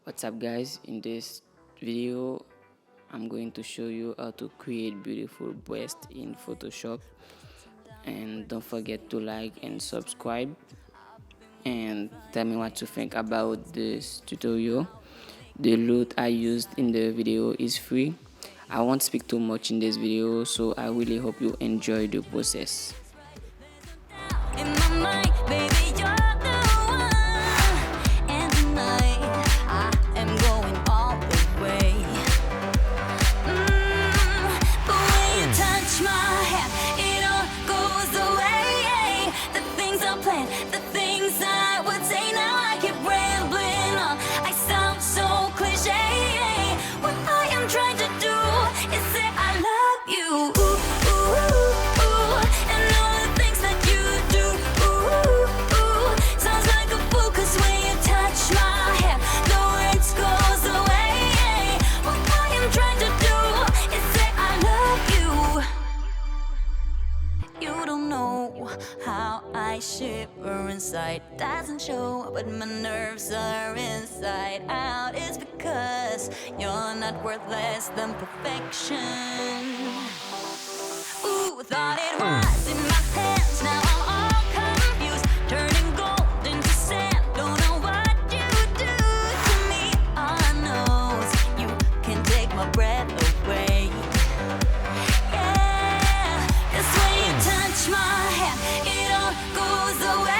What's up, guys? In this video I'm going to show you how to create beautiful breast in Photoshop, and don't forget to like and subscribe and tell me what you think about this tutorial. The loot I used in the video is free. I won't speak too much in this video, so I really hope you enjoy the process. How I shiver inside doesn't show, but my nerves are inside out. It's because you're not worth less than perfection. Ooh, thought it was in my hands, now I'm all confused, turning gold into sand. Don't know what you do to me. All I know is you can take my breath away. Yeah, that's when you touch my hand, it all goes away.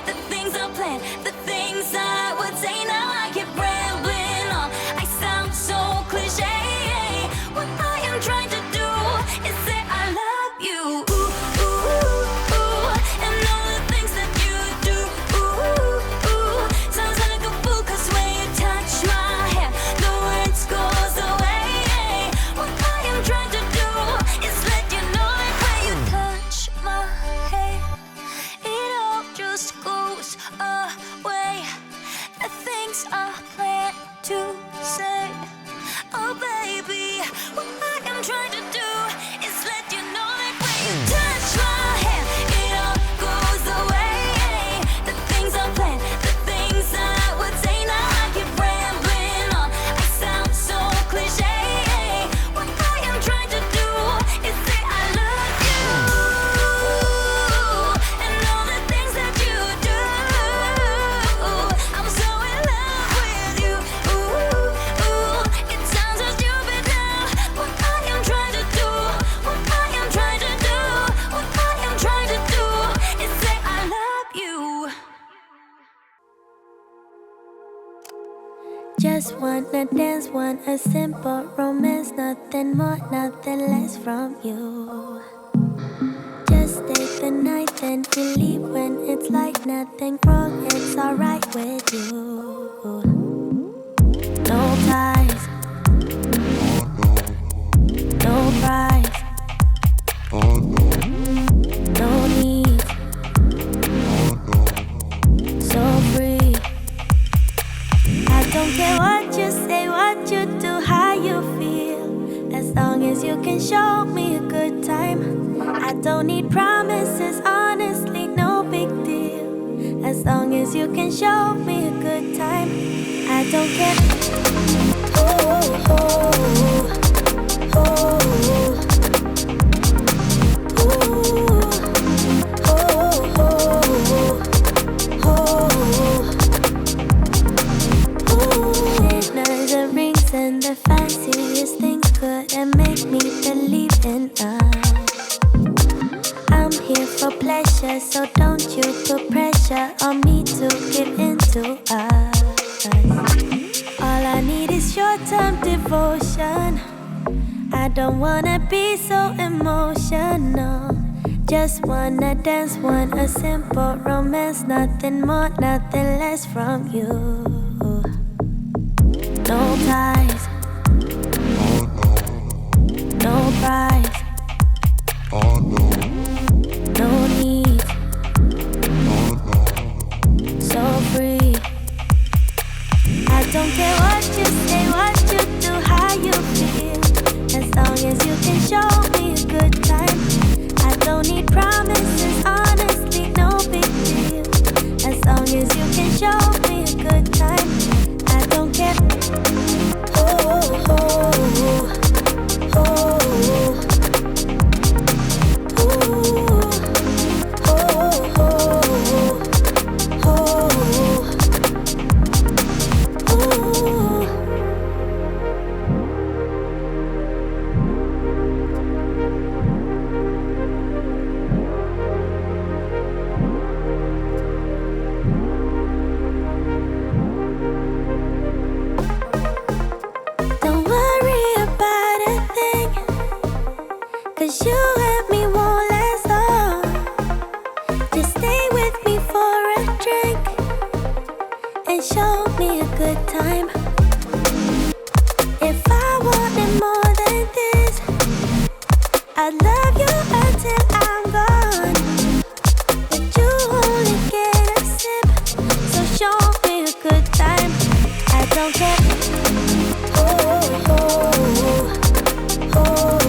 The things I planned, the things I would say, now I keep rambling on. I sound so cliche. What I am trying to do is say I love you. Ooh, ooh, ooh, and all the things that you do. Ooh, ooh, sounds like a fool, 'cause when you touch my hand, the words goes away. What I am trying to do is let you know that when you touch my hand, it all just goes away. The things I plan to say, oh baby, what I am trying to do is let you know that when you touch my hand, it all goes away. The things I plan, the things I would say, now I keep rambling on. I sound so cliche. What I am trying to do is say I love you, and all the things that you do. I'm so in love with you. Ooh, ooh, it sounds so stupid now. What I am trying to do, what I am trying to do, what I am trying to do is say I love you. Just wanna dance, want a simple romance, nothing more, nothing less from you. Just stay the night, then you leave when it's like nothing wrong, it's alright with you. No ties, no price, no need, so free. I don't care what you say, what you do, how you feel, as long as you can show me a good time. I don't need promises, honestly, no big deal, as long as you can show me a good time. I don't care. Oh, oh, oh, oh. And the fanciest things couldn't make me believe in us. I'm here for pleasure, so don't you put pressure on me to give into us. All I need is short-term devotion. I don't wanna be so emotional. Just wanna dance, want a simple romance, nothing more, nothing less from you. No ties, no price, no need, so free. I don't care what you say, what you do, how you feel, as long as you can show me a good time. I don't need promises, honestly, no big deal, as long 'Cause you and me won't last long. Just stay with me for a drink and show me a good time. If I wanted more than this, I'd love you until I'm gone. But you only get a sip, so show me a good time. I don't care. Oh, oh, oh.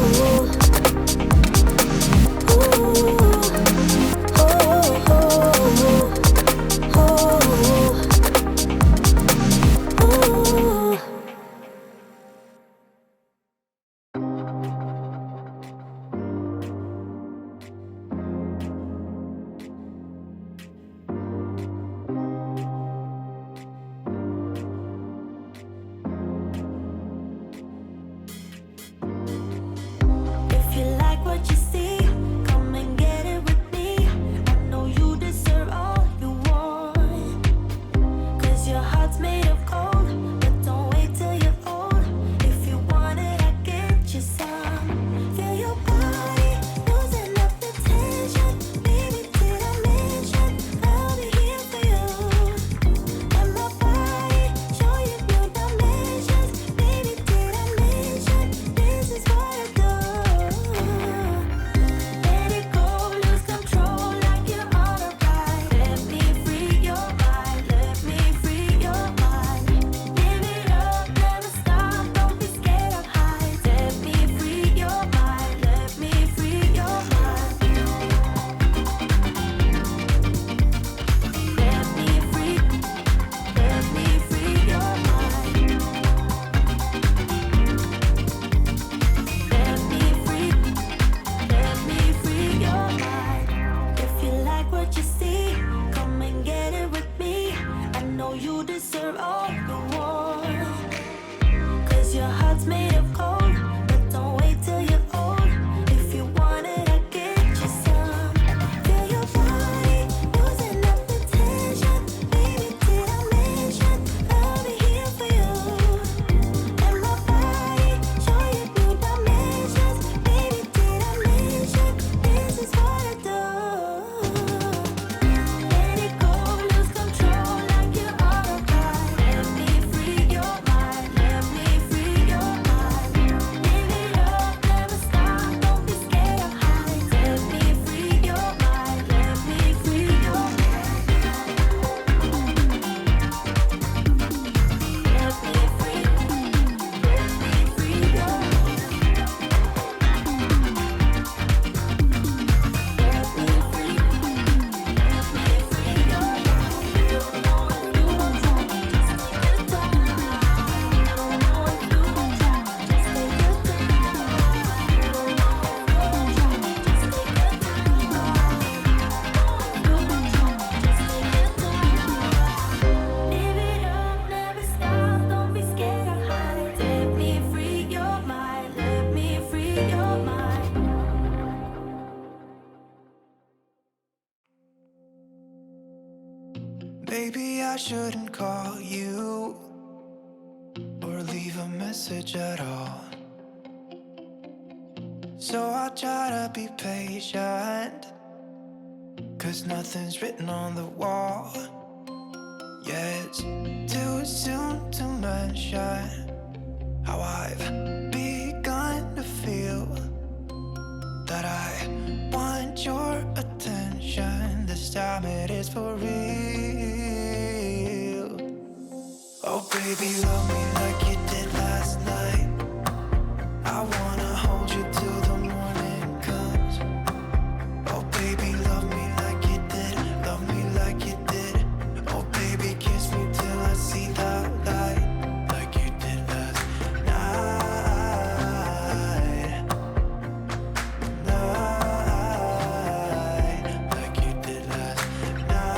Maybe I shouldn't call you or leave a message at all. So I'll try to be patient, 'cause nothing's written on the wall. Yeah, it's too soon to mention how I've begun to feel that I want your attention. This time it is for real. Oh baby, love me like you did last night. I wanna hold you till the morning comes. Oh baby, love me like you did. Love me like you did. Oh baby, kiss me till I see the light, like you did last night. Like you did last night.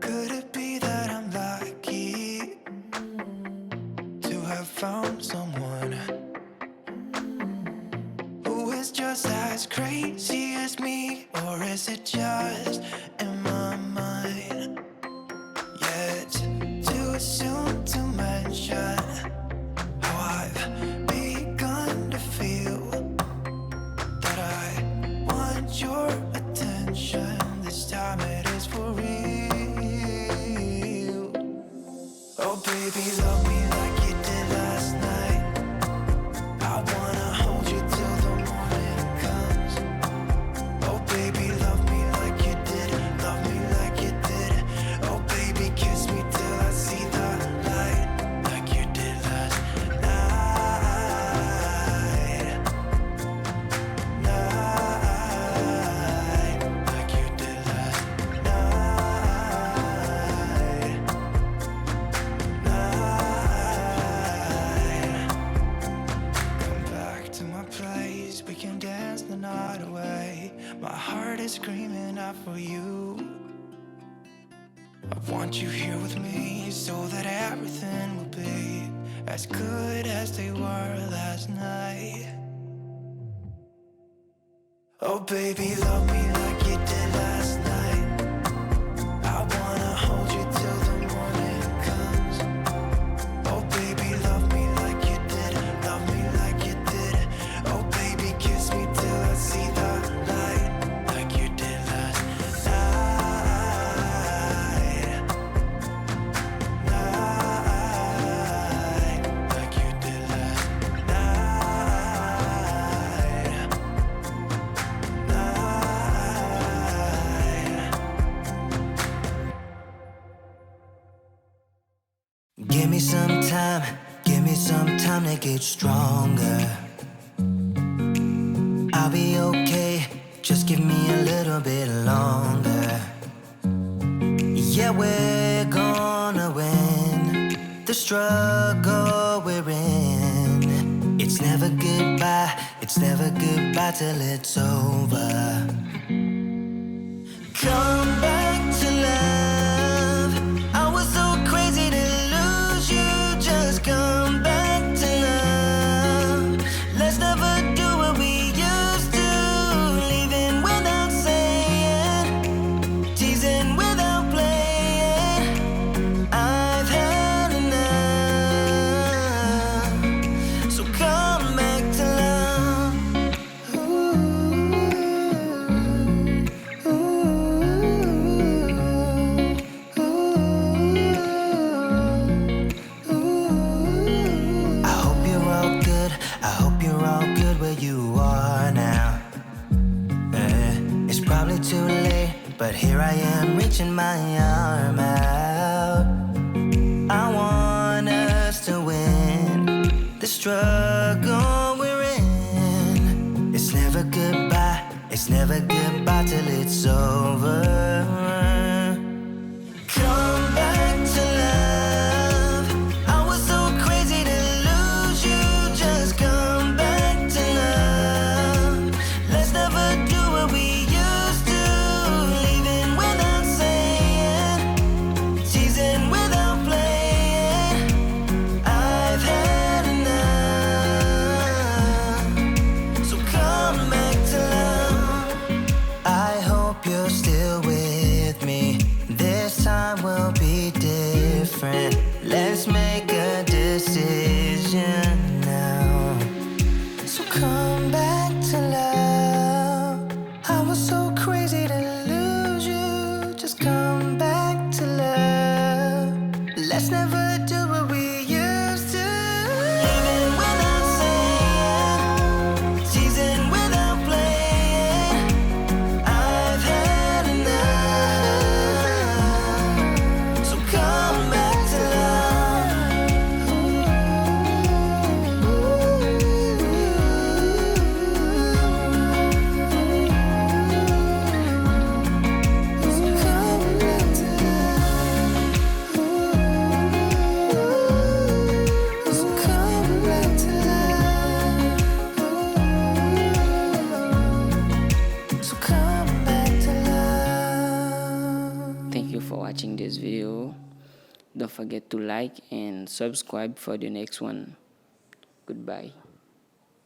Could it be that I'm lucky to have found someone who is just as crazy as me? Or is it just in my mind? Yeah, it's soon to mention how I've begun to feel that I want your attention. This time it is for real. Oh baby, love me like you did last night. I wanna hold you till the morning comes. Oh baby, love me like you did. Love me like you did. Oh baby, kiss me till I see the light, like you did last night. Like you did last night. Come back to my place, we can dance the night away. My heart is screaming out for you. I want you here with me so that everything will be as good as they were last night. Oh baby, love me like you did last night. I wanna hold you till the morning comes. Oh baby, love me like you did. Love me like you did. Oh baby, kiss me till I see the light, like you did last night. Like you did last night. Give me some time to get stronger. I'll be okay, just give me a little bit longer. Yeah, we're gonna win the struggle we're in. It's never goodbye till it's over. Come back to love. I was so crazy to lose you. Just come back to love. Let's never do what we used to. Leaving without saying, teasing without playing. I've had enough. So come back to love. I hope you're all good. I hope you're all good where you are now. It's probably too late, but here I am reaching my arm out. I want us to win the struggle we're in. It's never goodbye till it's over. Come back to love. I was so crazy to lose you. Just come back to love. Let's never do what we used to. Leaving without saying, teasing without playing. I've had enough. So come back to love. I hope you're still with me. This time will be different. Let's make a decision now. So come back to love. I was so crazy to lose you. Just come back to love. Let's never do what we used to. Leaving without saying, teasing without playing. I've had enough. So come back to Thank you for watching this video. Don't forget to like and subscribe for the next one. Goodbye.